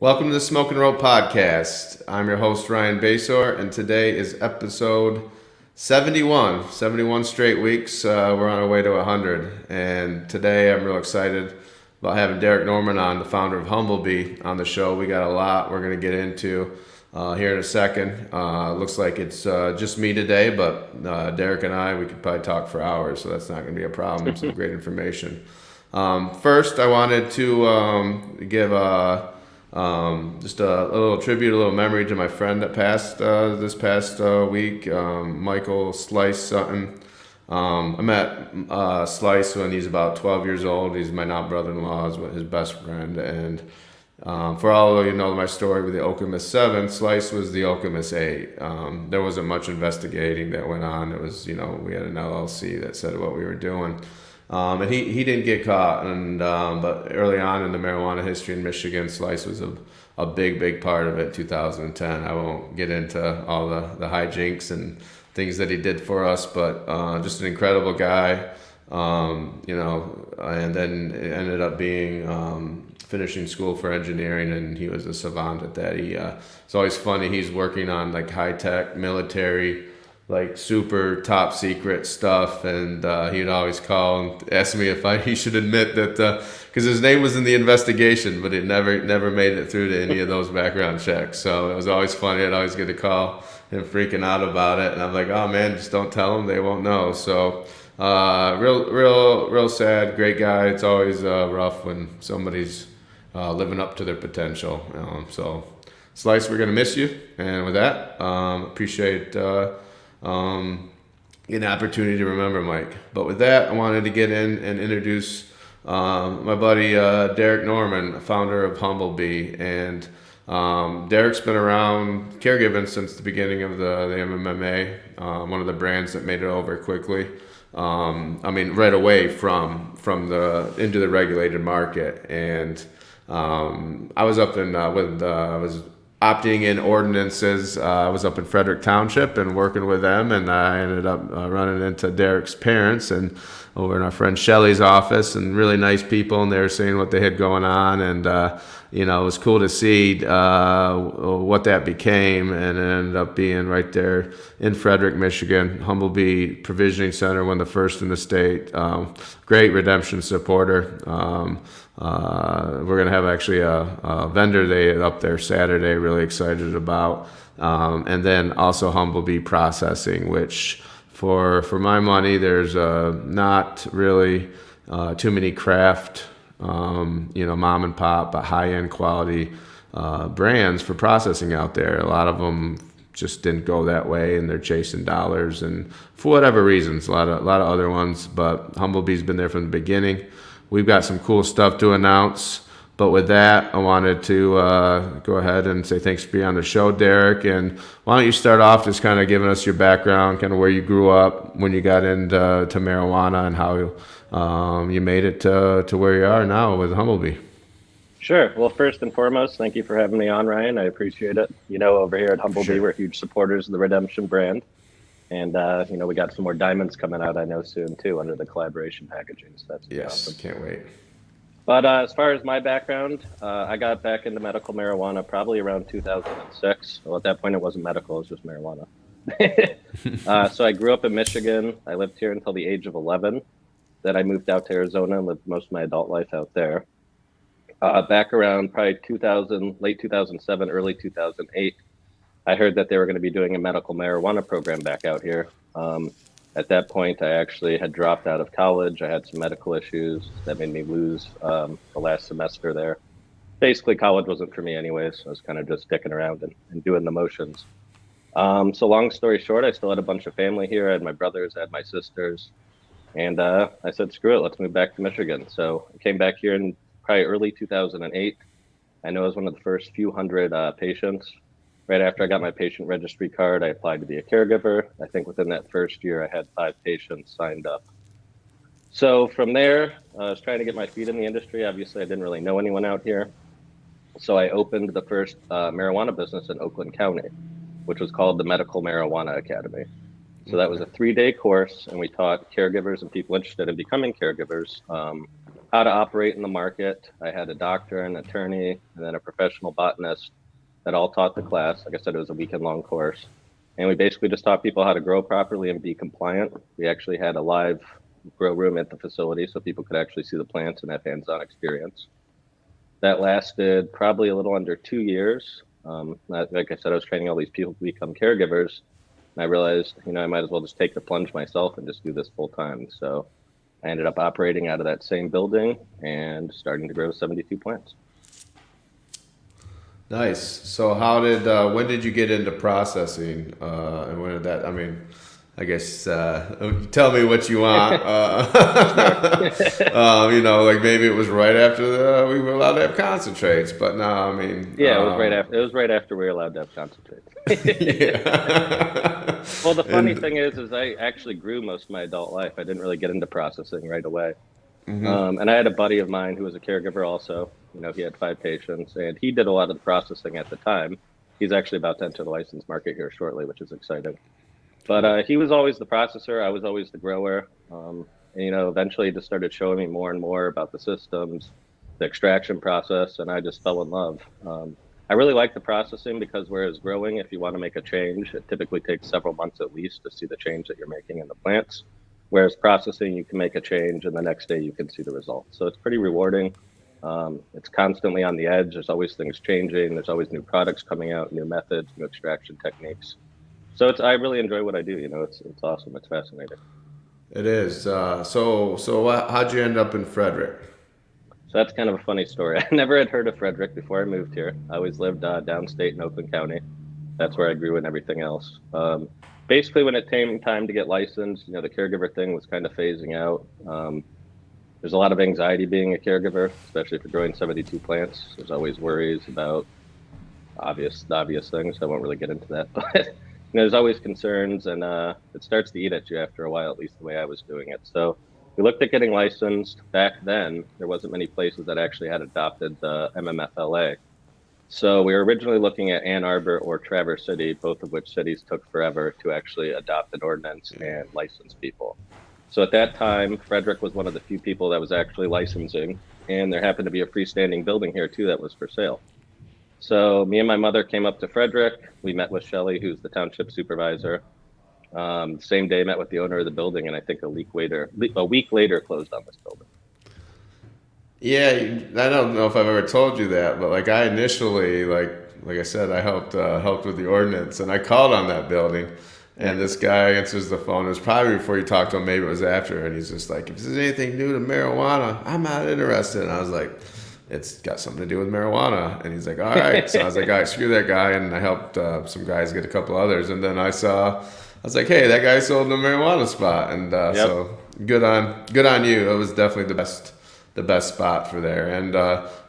Welcome to the Smoke and Roll Podcast. I'm your host, Ryan Basor, and today is episode 71. 71 straight weeks. We're on our way to 100. And today I'm real excited about having Derek Norman on, the founder of Humblebee, on the show. We got a lot we're going to get into here in a second. Looks like it's just me today, but Derek and we could probably talk for hours, so that's not going to be a problem. Some great information. First, I wanted to give just a little tribute, a little memory to my friend that passed this past week, Michael Slice Sutton. I met Slice when he's about 12 years old. He's my now brother-in-law, his best friend. And for all of you know my story with the Okemos 7, Slice was the Okemos 8. There wasn't much investigating that went on. It was, we had an LLC that said what we were doing. And he didn't get caught, but early on in the marijuana history in Michigan, Slice was a big part of it. 2010. I won't get into all the hijinks and things that he did for us, but just an incredible guy. And then it ended up being finishing school for engineering, and he was a savant at that. It's always funny. He's working on like high tech military, like super top secret stuff, and he'd always call and ask me if he should admit that, because his name was in the investigation, but it never made it through to any of those background checks. So it was always funny. I'd always get a call him freaking out about it, and I'm like, oh man, just don't tell them, they won't know. So real sad. Great guy. It's always rough when somebody's living up to their potential. So Slice, we're gonna miss you, and with that, appreciate an opportunity to remember Mike. But with that, I wanted to get in and introduce my buddy Derek Norman, founder of Humblebee. And Derek's been around caregiving since the beginning of the MMA, one of the brands that made it over quickly. Right away from the into the regulated market. And I was up in I was opting in ordinances. I was up in Frederick Township and working with them, and I ended up running into Derek's parents and over in our friend Shelly's office, and really nice people, and they were saying what they had going on, and it was cool to see what that became, and it ended up being right there in Frederick, Michigan. Humblebee Provisioning Center, one of the first in the state. Great redemption supporter. We're going to have actually a vendor day up there Saturday, really excited about. And then also Humblebee Processing, which for my money, there's not really too many craft, mom and pop, but high-end quality brands for processing out there. A lot of them just didn't go that way, and they're chasing dollars, and for whatever reasons, a lot of other ones. But Humblebee's been there from the beginning. We've got some cool stuff to announce. But with that, I wanted to go ahead and say thanks for being on the show, Derek. And why don't you start off just kind of giving us your background, kind of where you grew up, when you got into marijuana, and how you made it to where you are now with Humblebee. Sure. Well, first and foremost, thank you for having me on, Ryan. I appreciate it. Over here at Humblebee, Sure. We're huge supporters of the Redemption brand. And, we got some more diamonds coming out, I know, soon, too, under the collaboration packaging. So that's awesome. Can't wait. But as far as my background, I got back into medical marijuana probably around 2006. Well, at that point, it wasn't medical. It was just marijuana. So I grew up in Michigan. I lived here until the age of 11. Then I moved out to Arizona and lived most of my adult life out there. Back around probably 2000, late 2007, early 2008, I heard that they were going to be doing a medical marijuana program back out here. At that point, I actually had dropped out of college. I had some medical issues that made me lose the last semester there. Basically, college wasn't for me anyways. I was kind of just sticking around and doing the motions. So long story short, I still had a bunch of family here. I had my brothers, I had my sisters. And I said, screw it, let's move back to Michigan. So I came back here in probably early 2008. I know I was one of the first few hundred patients. Right after I got my patient registry card, I applied to be a caregiver. I think within that first year, I had 5 patients signed up. So from there, I was trying to get my feet in the industry. Obviously, I didn't really know anyone out here. So I opened the first marijuana business in Oakland County, which was called the Medical Marijuana Academy. So that was a 3-day course, and we taught caregivers and people interested in becoming caregivers how to operate in the market. I had a doctor, an attorney, and then a professional botanist that all taught the class. Like I said, it was a weekend long course. And we basically just taught people how to grow properly and be compliant. We actually had a live grow room at the facility so people could actually see the plants and have hands-on experience. That lasted probably a little under 2 years. Like I said, I was training all these people to become caregivers. And I realized, I might as well just take the plunge myself and just do this full time. So I ended up operating out of that same building and starting to grow 72 plants. Nice. So when did you get into processing? And when did that, I mean, I guess, tell me what you want. Like maybe it was right after we were allowed to have concentrates, but no, I mean. Yeah, it was right after we were allowed to have concentrates. Yeah. Well, the funny thing is I actually grew most of my adult life. I didn't really get into processing right away. And I had a buddy of mine who was a caregiver also. He had 5 patients, and he did a lot of the processing at the time. He's actually about to enter the license market here shortly, which is exciting. But he was always the processor. I was always the grower. And, eventually he just started showing me more and more about the systems, the extraction process, and I just fell in love. I really like the processing because whereas growing, if you want to make a change, it typically takes several months at least to see the change that you're making in the plants. Whereas processing, you can make a change and the next day you can see the results. So it's pretty rewarding. It's constantly on the edge. There's always things changing. There's always new products coming out, new methods, new extraction techniques. So I really enjoy what I do. It's awesome. It's fascinating. It is. How'd you end up in Frederick? So that's kind of a funny story. I never had heard of Frederick before I moved here. I always lived downstate in Oakland County. That's where I grew and everything else. Basically, when it came time to get licensed, the caregiver thing was kind of phasing out. There's a lot of anxiety being a caregiver, especially if you're growing 72 plants. There's always worries about the obvious things. I won't really get into that, but there's always concerns, and it starts to eat at you after a while, at least the way I was doing it. So we looked at getting licensed. Back then, there wasn't many places that actually had adopted the MMFLA. So we were originally looking at Ann Arbor or Traverse City, both of which cities took forever to actually adopt an ordinance and license people. So at that time, Frederick was one of the few people that was actually licensing, and there happened to be a freestanding building here too that was for sale. So me and my mother came up to Frederick. We met with Shelley, who's the township supervisor. Same day, met with the owner of the building, and I think a week later closed on this building. Yeah, I don't know if I've ever told you that, but I initially, like I said, I helped with the ordinance, and I called on that building, and this guy answers the phone. It was probably before you talked to him, maybe it was after, and he's just like, "If there's anything new to marijuana, I'm not interested." And I was like, "It's got something to do with marijuana." And he's like, "All right." So I was like, "All right, screw that guy," and I helped some guys get a couple others, and then I was like, "Hey, that guy sold the marijuana spot," and so good on you. It was definitely the best spot for there, and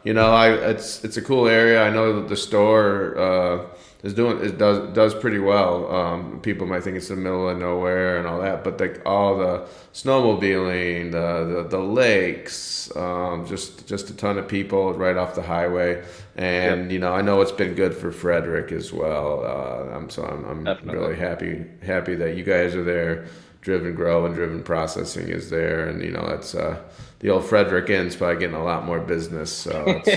it's a cool area. I know that the store does pretty well. People might think it's in the middle of nowhere and all that, but all the snowmobiling, the lakes, just a ton of people right off the highway, and I know it's been good for Frederick as well. I'm really happy that you guys are there. Driven Grow and Driven Processing is there, and that's the old Frederick Inn's probably getting a lot more business. So it's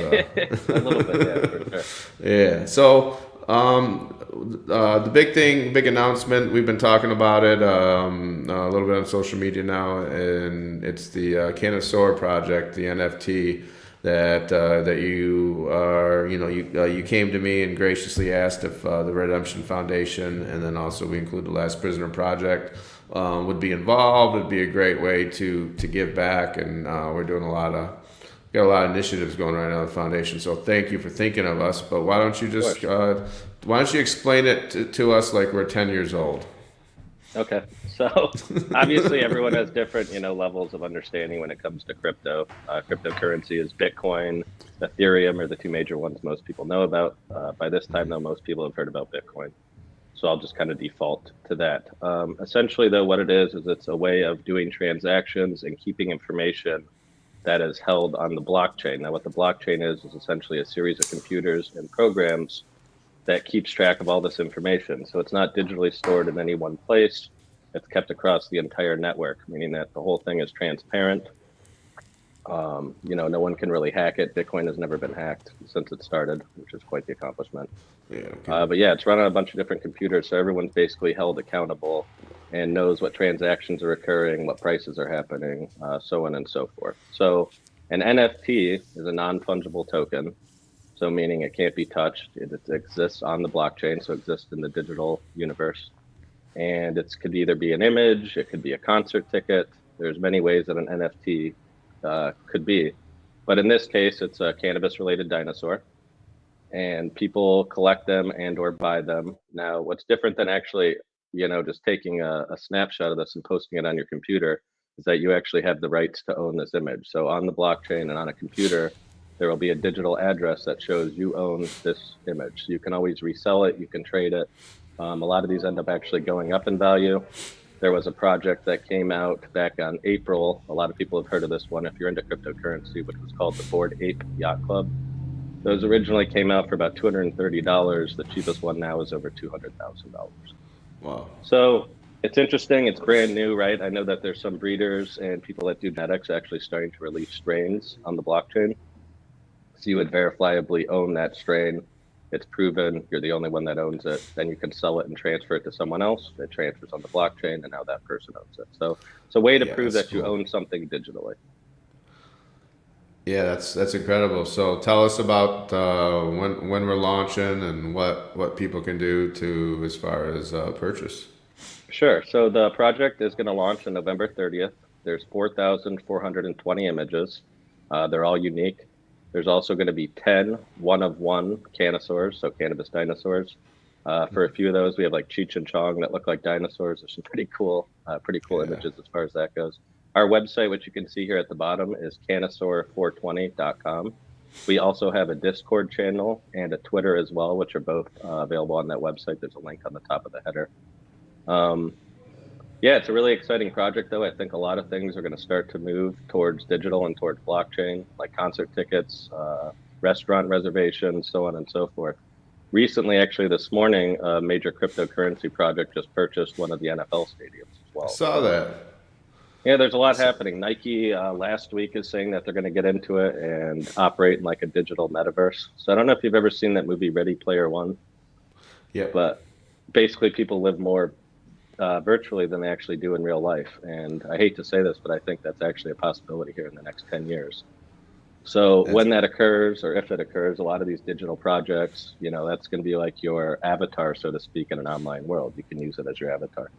a little bit, yeah, for sure. Yeah. So the big announcement, we've been talking about it a little bit on social media now, and it's the Cannasaur project, the NFT that you are, you came to me and graciously asked if the Redemption Foundation, and then also we include the Last Prisoner Project, would be involved. It'd be a great way to give back, and we're doing got a lot of initiatives going right now at the foundation. So thank you for thinking of us. But why don't you explain it to us like we're 10 years old? Okay, so obviously everyone has different levels of understanding when it comes to crypto. Cryptocurrency is Bitcoin, Ethereum are the two major ones most people know about. By this time, though, most people have heard about Bitcoin. So I'll just kind of default to that. Essentially, though, what it is it's a way of doing transactions and keeping information that is held on the blockchain. Now, what the blockchain is essentially a series of computers and programs that keeps track of all this information. So it's not digitally stored in any one place. It's kept across the entire network, meaning that the whole thing is transparent. No one can really hack it. Bitcoin has never been hacked since it started, which is quite the accomplishment. Yeah. Okay. But yeah, it's run on a bunch of different computers, so everyone's basically held accountable and knows what transactions are occurring, what prices are happening, so on and so forth. So an NFT is a non-fungible token, so meaning it can't be touched. It exists on the blockchain, so it exists in the digital universe. And it could either be an image, it could be a concert ticket. There's many ways that an NFT could be. But in this case, it's a cannabis-related dinosaur, and people collect them and or buy them. Now, what's different than actually, just taking a snapshot of this and posting it on your computer is that you actually have the rights to own this image. So on the blockchain and on a computer, there will be a digital address that shows you own this image. So you can always resell it, you can trade it. A lot of these end up actually going up in value. There was a project that came out back on April. A lot of people have heard of this one if you're into cryptocurrency, which was called the Bored Ape Yacht Club. Those originally came out for about $230. The cheapest one now is over $200,000. Wow. So it's interesting. It's brand new, right? I know that there's some breeders and people that do genetics actually starting to release strains on the blockchain. So you would verifiably own that strain. It's proven you're the only one that owns it. Then you can sell it and transfer it to someone else. It transfers on the blockchain, and now that person owns it. So it's a way to prove that you own something digitally. Yeah, that's incredible. So tell us about when we're launching and what people can do to as far as purchase. Sure. So the project is going to launch on November 30th. There's 4,420 images. They're all unique. There's also going to be 10 one-of-one Cannasaurs, so cannabis dinosaurs. For a few of those, we have like Cheech and Chong that look like dinosaurs. There's some pretty cool images as far as that goes. Our website, which you can see here at the bottom, is cannasaur420.com. We also have a Discord channel and a Twitter as well, which are both available on that website. There's a link on the top of the header. Yeah, it's a really exciting project, though. I think a lot of things are going to start to move towards digital and towards blockchain, like concert tickets, restaurant reservations, so on and so forth. Recently, actually, this morning, a major cryptocurrency project just purchased one of the NFL stadiums as well. I saw that. Yeah, there's a lot happening. Nike last week is saying that they're going to get into it and operate in like a digital metaverse. So I don't know if you've ever seen that movie Ready Player One. Yeah. But basically, people live more virtually than they actually do in real life. And I hate to say this, but I think that's actually a possibility here in the next 10 years. So when that occurs, or if it occurs, a lot of these digital projects, that's going to be like your avatar, so to speak, in an online world. You can use it as your avatar.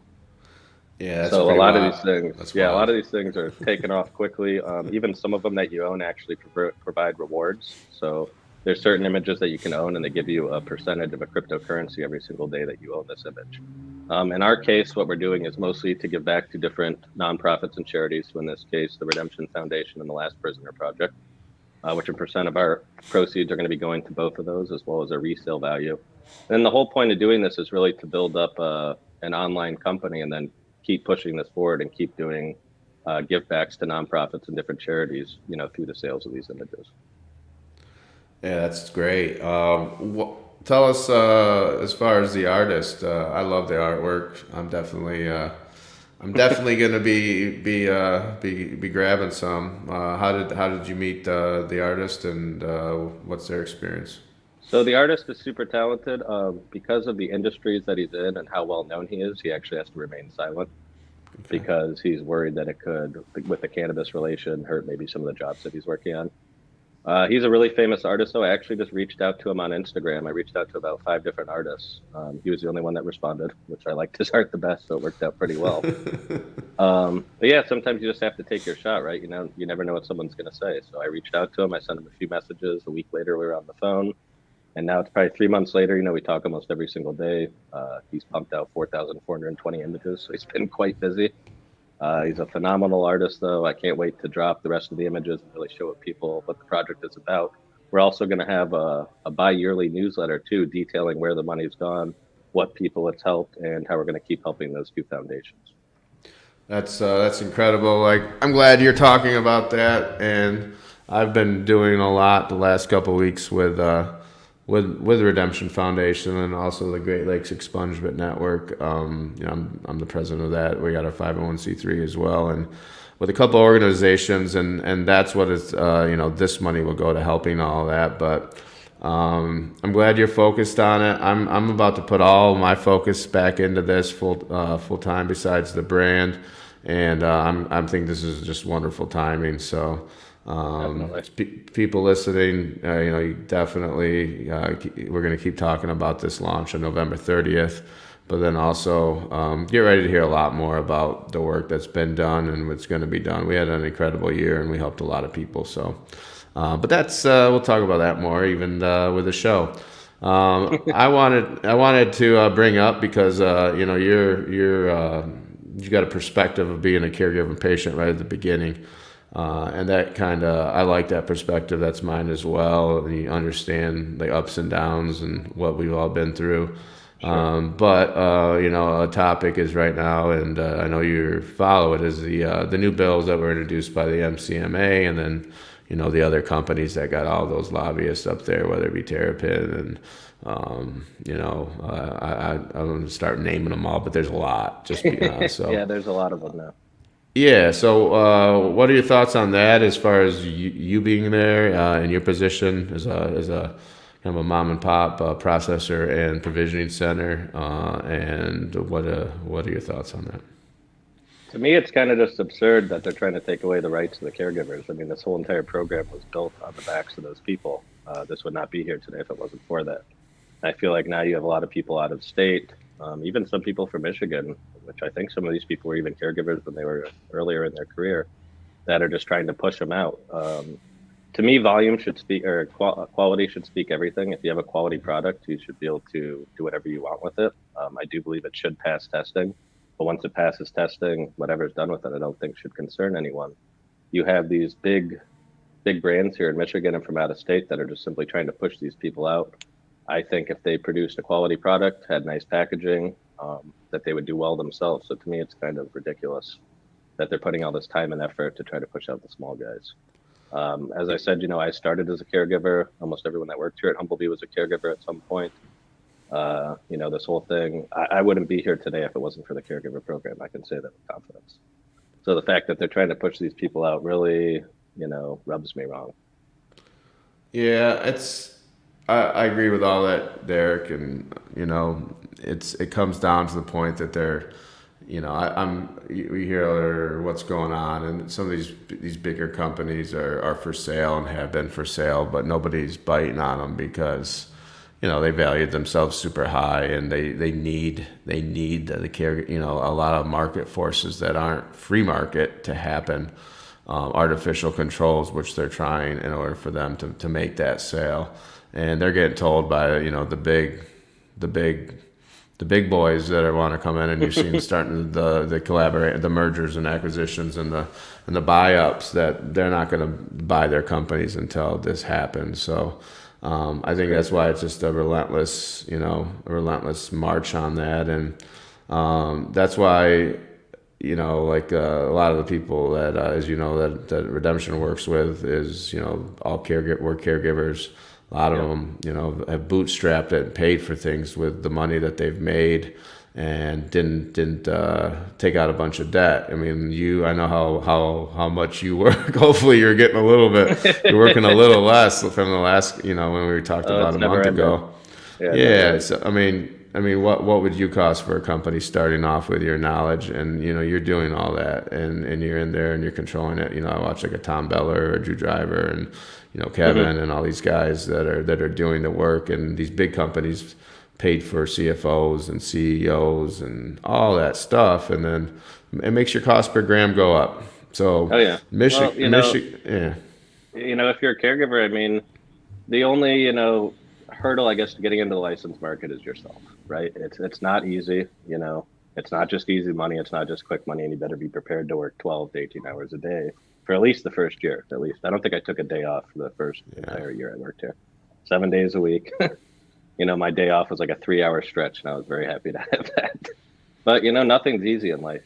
Yeah. That's so a lot wild. of these things, That's a wild. lot of these things are taken off quickly. Even some of them that you own actually provide rewards. So there's certain images that you can own, and they give you a percentage of a cryptocurrency every single day that you own this image. In our case, what we're doing is mostly to give back to different nonprofits and charities. So in this case, the Redemption Foundation and the Last Prisoner Project, which a percent of our proceeds are going to be going to both of those, as well as a resale value. And the whole point of doing this is really to build up an online company and then keep pushing this forward and keep doing give backs to nonprofits and different charities, through the sales of these images. Yeah, that's great. Tell us as far as the artist. I love the artwork. I'm definitely going to be grabbing some. How did you meet the artist, and what's their experience? So the artist is super talented. Because of the industries that he's in and how well known he is, he actually has to remain silent because he's worried that it could, with the cannabis relation, hurt maybe some of the jobs that he's working on. He's a really famous artist, though. I actually just reached out to him on Instagram. I reached out to about 5 different artists. He was the only one that responded, which I liked his art the best, so it worked out pretty well. But yeah, sometimes you just have to take your shot, right? You never know what someone's going to say. So I reached out to him. I sent him a few messages. A week later, we were on the phone. And now it's probably 3 months later. We talk almost every single day. He's pumped out 4,420 images, so he's been quite busy. He's a phenomenal artist, though. I can't wait to drop the rest of the images and really show people what the project is about. We're also going to have a bi-yearly newsletter, too, detailing where the money's gone, what people it's helped, and how we're going to keep helping those 2 foundations. That's incredible. Like, I'm glad you're talking about that, and I've been doing a lot the last couple of weeks with Redemption Foundation and also the Great Lakes Expungement Network. I'm the president of that. We got our 501c3 as well, and with a couple of organizations, and that's what is, this money will go to helping all that. But I'm glad you're focused on it. I'm about to put all my focus back into this full time besides the brand, and I'm thinking this is just wonderful timing. So. People listening, you definitely, we're going to keep talking about this launch on November 30th, but then also get ready to hear a lot more about the work that's been done and what's going to be done. We had an incredible year and we helped a lot of people. So, but that's, we'll talk about that more even with the show. I wanted to bring up because, you got a perspective of being a caregiver patient right at the beginning. And that I like that perspective. That's mine as well. And you understand the ups and downs and what we've all been through. Sure. But a topic is right now, and I know you follow it, is the new bills that were introduced by the MCMA, and then the other companies that got all those lobbyists up there, whether it be Terrapin and I'm going to start naming them all, but there's a lot. So yeah, there's a lot of them now. Yeah. So, what are your thoughts on that, as far as you being there in your position as a kind of a mom and pop processor and provisioning center, and what are your thoughts on that? To me, it's kind of just absurd that they're trying to take away the rights of the caregivers. I mean, this whole entire program was built on the backs of those people. This would not be here today if it wasn't for that. I feel like now you have a lot of people out of state. Even some people from Michigan, which I think some of these people were even caregivers when they were earlier in their career, that are just trying to push them out. To me, volume should speak, or quality should speak everything. If you have a quality product, you should be able to do whatever you want with it. I do believe it should pass testing, but once it passes testing, whatever's done with it, I don't think should concern anyone. You have these big brands here in Michigan and from out of state that are just simply trying to push these people out. I think if they produced a quality product, had nice packaging, that they would do well themselves. So to me, it's kind of ridiculous that they're putting all this time and effort to try to push out the small guys. As I said, I started as a caregiver. Almost everyone that worked here at Humblebee was a caregiver at some point. This whole thing, I wouldn't be here today if it wasn't for the caregiver program. I can say that with confidence. So the fact that they're trying to push these people out really, rubs me wrong. Yeah, I agree with all that, Derek, and it comes down to the point that they're, we hear what's going on, and some of these bigger companies are for sale and have been for sale, but nobody's biting on them because they valued themselves super high, and they need the care, a lot of market forces that aren't free market to happen. Artificial controls, which they're trying in order for them to make that sale. And they're getting told by the big boys that want to come in, and you've seen starting the collaborate, the mergers and acquisitions and the buy-ups, that they're not going to buy their companies until this happens. So I think that's why it's just a relentless march on that, and that's why a lot of the people that as that Redemption works with is all we're caregivers. A lot of them, have bootstrapped it and paid for things with the money that they've made, and didn't take out a bunch of debt. I mean, I know how much you work. Hopefully, you're getting a little bit. You're working a little less from the last, when we talked about a month ago. Yeah. So I mean, what would you cost for a company starting off with your knowledge, and you're doing all that, and you're in there and you're controlling it. I watch like a Tom Beller or Drew Driver and Kevin and all these guys that are doing the work, and these big companies paid for CFOs and CEOs and all that stuff, and then it makes your cost per gram go up. So Michigan, yeah. If you're a caregiver, I mean, the only hurdle, I guess, to getting into the license market is yourself, right? It's not easy. It's not just easy money. It's not just quick money, and you better be prepared to work 12 to 18 hours a day for at least the first year. At least I don't think I took a day off for the first entire year I worked here. 7 days a week. My day off was like a 3-hour stretch, and I was very happy to have that. But nothing's easy in life.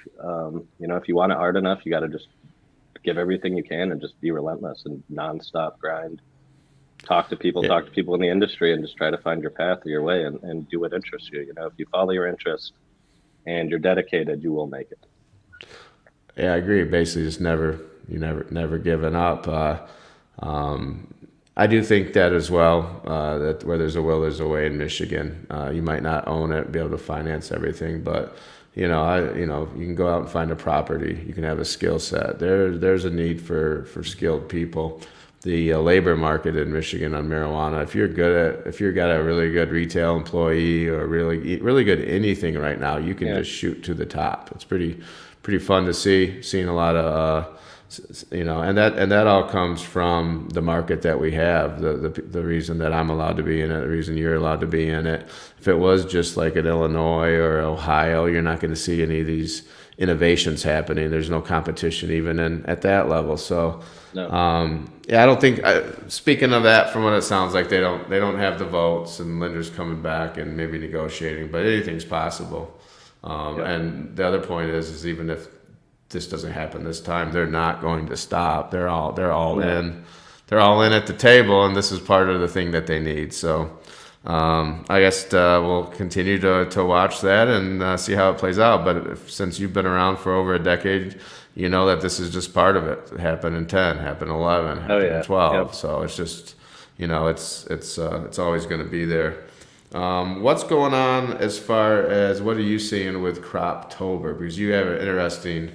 If you want it hard enough, you got to just give everything you can and just be relentless and nonstop grind. Talk to people in the industry, and just try to find your path or your way, and do what interests you. If you follow your interest and you're dedicated, you will make it. Yeah, I agree. Basically, just never giving up. I do think that as well. That where there's a will, there's a way in Michigan. You might not own it, be able to finance everything, but you can go out and find a property. You can have a skill set. There's a need for skilled people. The labor market in Michigan on marijuana. If you've got a really good retail employee or really good anything right now, you can just shoot to the top. It's pretty fun to seeing a lot of and that all comes from the market that we have. The reason that I'm allowed to be in it, the reason you're allowed to be in it. If it was just like in Illinois or Ohio, you're not going to see any of these innovations happening. There's no competition even at that level. So. No. I don't think. Speaking of that, from what it sounds like, they don't have the votes, and lenders coming back and maybe negotiating, but anything's possible. And the other point is even if this doesn't happen this time, they're not going to stop. They're all in. They're all in at the table, and this is part of the thing that they need. So I guess we'll continue to watch that and see how it plays out. But since you've been around for over a decade, you know that this is just part of it. It happened in 10, happened in 11, happened in 12. Yep. So it's just, it's always going to be there. What's going on as far as what are you seeing with Croptober? Because you have an interesting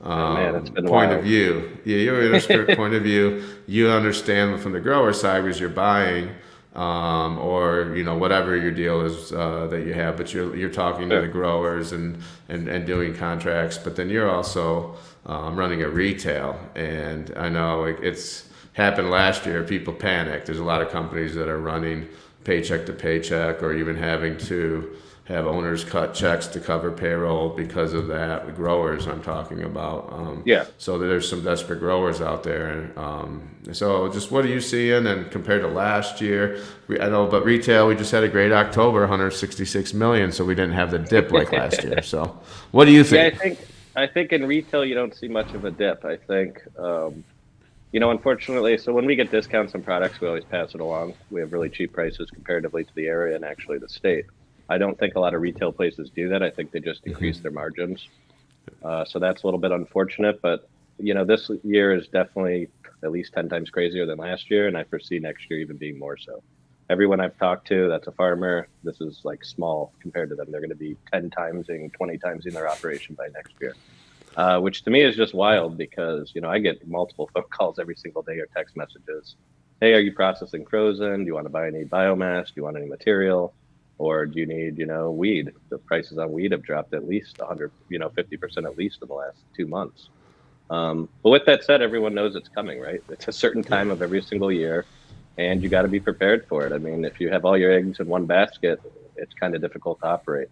point of view. Yeah, you have an interesting point of view. You understand from the grower side because you're buying, or whatever your deal is that you have, but you're talking to the growers and doing contracts. But then you're also running a retail, and I know it's happened last year. People panicked. There's a lot of companies that are running paycheck to paycheck, or even having to have owners cut checks to cover payroll because of that. The growers I'm talking about. So there's some desperate growers out there. So just what are you seeing, and compared to last year? I know, but retail, we just had a great October, 166 million, so we didn't have the dip like last year. So what do you think? Yeah, I think in retail you don't see much of a dip. I think, unfortunately, so when we get discounts on products, we always pass it along. We have really cheap prices comparatively to the area and actually the state. I don't think a lot of retail places do that. I think they just increase their margins. So that's a little bit unfortunate, but this year is definitely at least 10 times crazier than last year. And I foresee next year even being more so. Everyone I've talked to that's a farmer, this is like small compared to them. They're going to be 10 times and 20 times in their operation by next year, which to me is just wild because, I get multiple phone calls every single day or text messages. Hey, are you processing frozen? Do you want to buy any biomass? Do you want any material? Or do you need, weed? The prices on weed have dropped at least 50% at least in the last 2 months. But with that said, everyone knows it's coming, right? It's a certain time of every single year, and you got to be prepared for it. I mean, if you have all your eggs in one basket, it's kind of difficult to operate.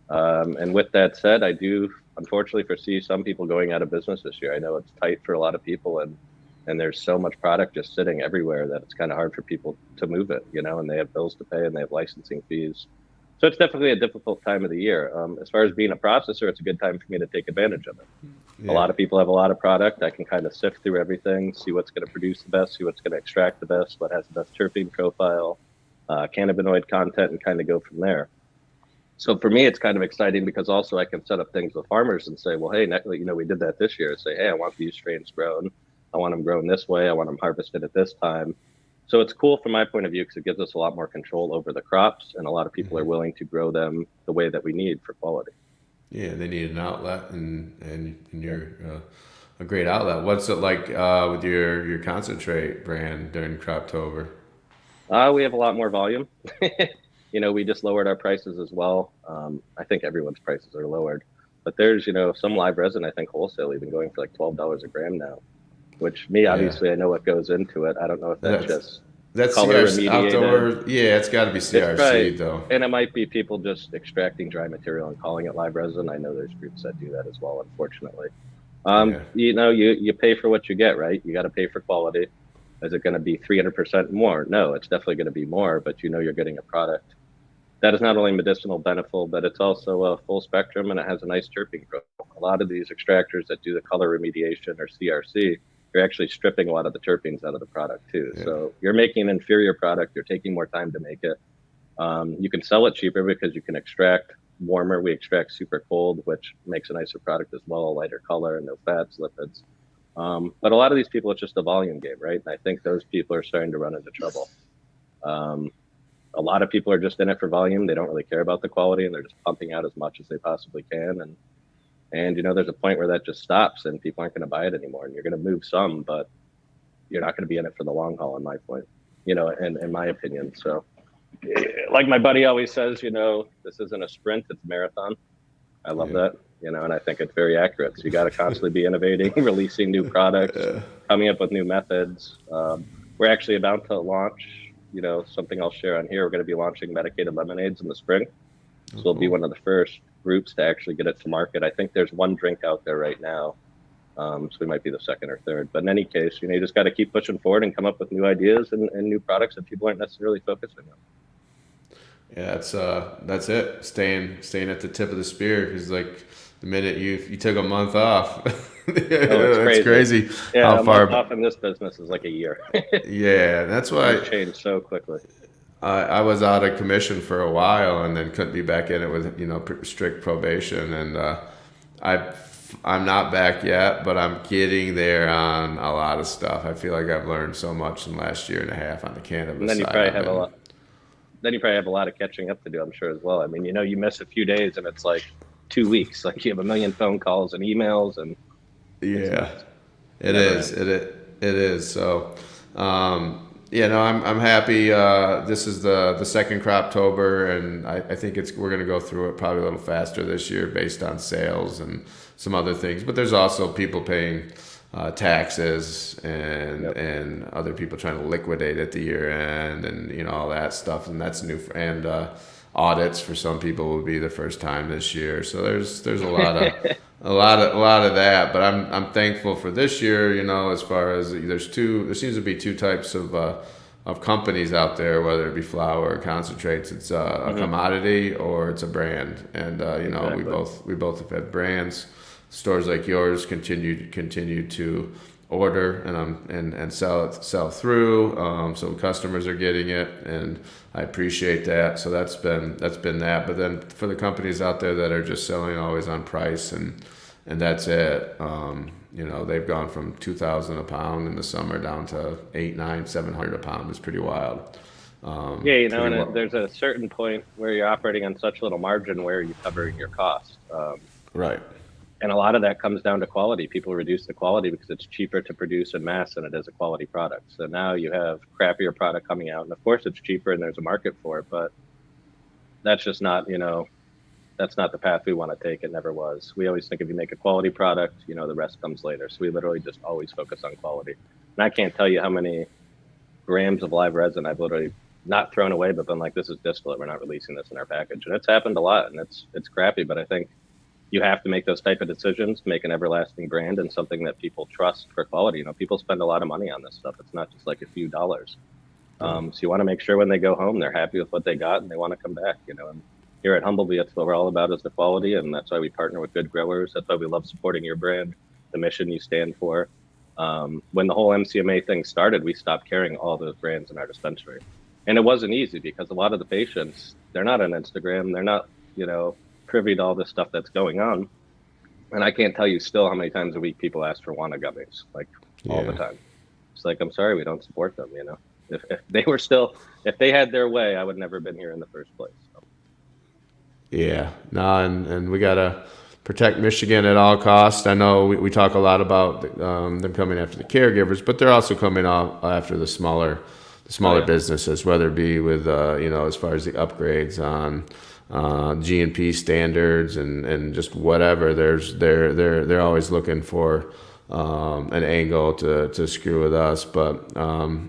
And with that said, I do unfortunately foresee some people going out of business this year. I know it's tight for a lot of people, and there's so much product just sitting everywhere that it's kind of hard for people to move it, and they have bills to pay and they have licensing fees. So it's definitely a difficult time of the year. As far as being a processor, it's a good time for me to take advantage of it. Yeah. A lot of people have a lot of product. I can kind of sift through everything, see what's going to produce the best, see what's going to extract the best, what has the best terpene profile, cannabinoid content, and kind of go from there. So for me, it's kind of exciting because also I can set up things with farmers and say, well, hey, we did that this year. Say, hey, I want these strains grown. I want them grown this way. I want them harvested at this time. So it's cool from my point of view because it gives us a lot more control over the crops, and a lot of people are willing to grow them the way that we need for quality. Yeah, they need an outlet, and you're a great outlet. What's it like with your concentrate brand during Croptober? We have a lot more volume. We just lowered our prices as well. I think everyone's prices are lowered, but there's some live resin, I think wholesale even going for like $12 a gram now. Which obviously, I know what goes into it. I don't know if that's color CRC, outdoor. Yeah, it's got to be CRC though. And it might be people just extracting dry material and calling it live resin. I know there's groups that do that as well, unfortunately. You pay for what you get, right? You got to pay for quality. Is it going to be 300% more? No, it's definitely going to be more, but you're getting a product that is not only medicinal beneficial, but it's also a full spectrum, and it has a nice terpene profile. A lot of these extractors that do the color remediation or CRC, you're actually stripping a lot of the terpenes out of the product too. Yeah. So you're making an inferior product. You're taking more time to make it. You can sell it cheaper because you can extract warmer. We extract super cold, which makes a nicer product as well, a lighter color, no fats, lipids. But a lot of these people, it's just a volume game, right? And I think those people are starting to run into trouble. Um, a lot of people are just in it for volume. They don't really care about the quality, and they're just pumping out as much as they possibly can. And there's a point where that just stops, and people aren't going to buy it anymore. And you're going to move some, but you're not going to be in it for the long haul, in my point, in my opinion. So, like my buddy always says, this isn't a sprint, it's a marathon. I love that, and I think it's very accurate. So you got to constantly be innovating, releasing new products, coming up with new methods. We're actually about to launch, something I'll share on here. We're going to be launching medicated lemonades in the spring. So we'll be one of the first groups to actually get it to market. I think there's one drink out there right now. So we might be the second or third. But in any case, you just got to keep pushing forward and come up with new ideas and new products that people aren't necessarily focusing on. Yeah, that's it. Staying at the tip of the spear, because like the minute you took a month off, it's crazy. Yeah, how far off in this business is like a year. Yeah, that's why it changed so quickly. I was out of commission for a while, and then couldn't be back in it with strict probation, and I'm not back yet, but I'm getting there on a lot of stuff. I feel like I've learned so much in the last year and a half on the cannabis and then you side. Probably have a lot. Then you probably have a lot of catching up to do, I'm sure, as well. I mean, you miss a few days, and it's like 2 weeks. Like you have a million phone calls and emails, and yeah, it is. So, I'm happy. This is the second Croptober, and I think we're going to go through it probably a little faster this year based on sales and some other things. But there's also people paying taxes and other people trying to liquidate at the year end, and all that stuff, and that's new. And audits for some people will be the first time this year. So there's a lot of a lot of that. But I'm thankful for this year. As far as there seems to be two types of companies out there, whether it be flower or concentrates. It's a commodity or it's a brand, and exactly. we both have had brands. Stores like yours continue to order and sell through, so customers are getting it, and I appreciate that. So that's been that. But then for the companies out there that are just selling always on price and that's it, they've gone from $2,000 a pound in the summer down to $800, $900, $700 a pound. It's pretty wild. There's a certain point where you're operating on such little margin where you're covering your costs. Right. And a lot of that comes down to quality. People reduce the quality because it's cheaper to produce in mass than it is a quality product. So now you have crappier product coming out, and of course it's cheaper and there's a market for it, but that's just not, that's not the path we want to take. It never was. We always think if you make a quality product, the rest comes later. So we literally just always focus on quality. And I can't tell you how many grams of live resin I've literally not thrown away, but been like, this is distillate. We're not releasing this in our package. And it's happened a lot, and it's crappy, but I think you have to make those type of decisions to make an everlasting brand and something that people trust for quality. People spend a lot of money on this stuff. It's not just like a few dollars. So you want to make sure when they go home, they're happy with what they got and they want to come back, and here at Humblebee, that's what we're all about, is the quality. And that's why we partner with good growers. That's why we love supporting your brand, the mission you stand for. When the whole MCMA thing started, we stopped carrying all those brands in our dispensary. And it wasn't easy because a lot of the patients, they're not on Instagram. They're not, privy to all this stuff that's going on. And I can't tell you still how many times a week people ask for Wana gummies, all the time. It's like, I'm sorry, we don't support them. If they had their way, I would never have been here in the first place. So. Yeah, no, and we gotta protect Michigan at all costs. I know we talk a lot about them coming after the caregivers, but they're also coming out after the smaller businesses, whether it be with as far as the upgrades on GNP standards and just whatever. They're always looking for an angle to screw with us. But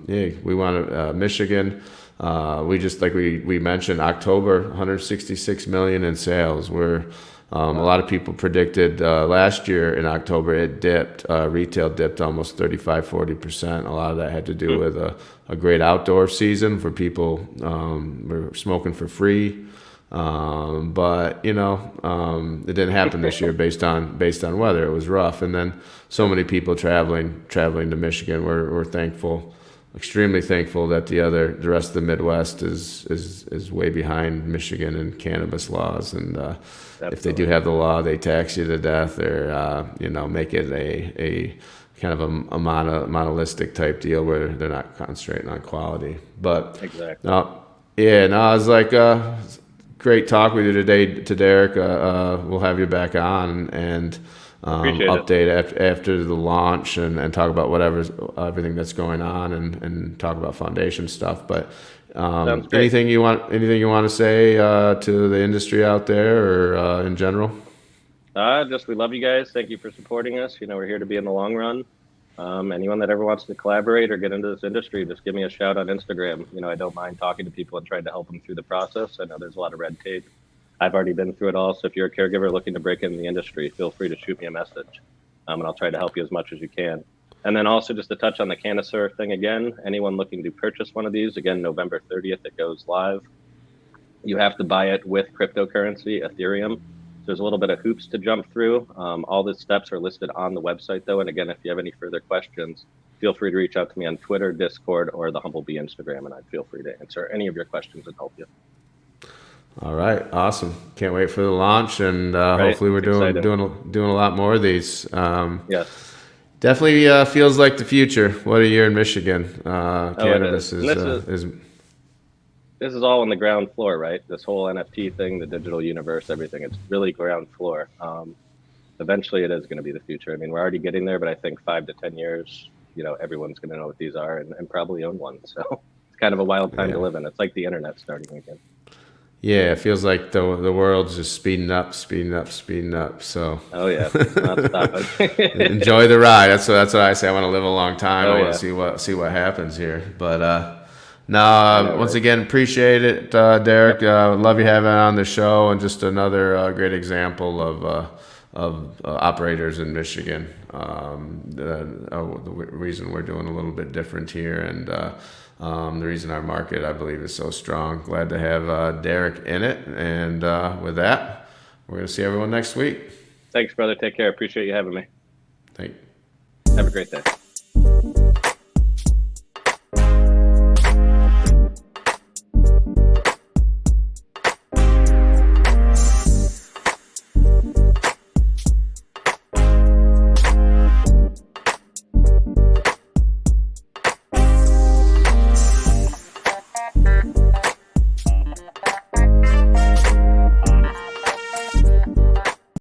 we want Michigan. We just, like we mentioned, October, 166 million in sales. We're a lot of people predicted last year in October it dipped. Retail dipped almost 35-40%. A lot of that had to do with a great outdoor season for people. Were smoking for free. But it didn't happen this year based on weather. It was rough, and then so many people traveling to Michigan. We're thankful extremely thankful that the rest of the Midwest is way behind Michigan in cannabis laws, and if they do have the law, they tax you to death, or make it a kind of a monolistic type deal where they're not concentrating on quality. But Exactly. I was like, great talk with you today, to Derek. We'll have you back on and update after the launch and talk about everything that's going on and talk about foundation stuff. But anything you want to say to the industry out there, or in general? Just we love you guys. Thank you for supporting us. We're here to be in the long run. Anyone that ever wants to collaborate or get into this industry, just give me a shout on Instagram. I don't mind talking to people and trying to help them through the process. I know there's a lot of red tape. I've already been through it all. So if you're a caregiver looking to break into the industry, feel free to shoot me a message, and I'll try to help you as much as you can. And then also just to touch on the Cannasaur thing again, anyone looking to purchase one of these, again, November 30th, it goes live. You have to buy it with cryptocurrency, Ethereum. There's a little bit of hoops to jump through. All the steps are listed on the website, though. And again, if you have any further questions, feel free to reach out to me on Twitter, Discord, or the Humblebee Instagram, and I'd feel free to answer any of your questions and help you. All right, awesome. Can't wait for the launch, and hopefully we're doing a lot more of these. Yes. Definitely feels like the future. What a year in Michigan. Cannabis This is all on the ground floor, right? This whole NFT thing, the digital universe, everything. It's really ground floor. Eventually, it is going to be the future. I mean, we're already getting there, but I think 5 to 10 years, everyone's going to know what these are and probably own one. So it's kind of a wild time to live in. It's like the internet starting again. Yeah, it feels like the world's just speeding up. So yeah, it's not stopping. Enjoy the ride. That's what I say. I want to live a long time. I want to see what happens here. But once again, appreciate it, Derek. Love you having on the show, and just another great example of operators in Michigan. The reason we're doing a little bit different here, and the reason our market, I believe, is so strong. Glad to have Derek in it. And with that, we're going to see everyone next week. Thanks, brother. Take care. Appreciate you having me. Thank you. Have a great day.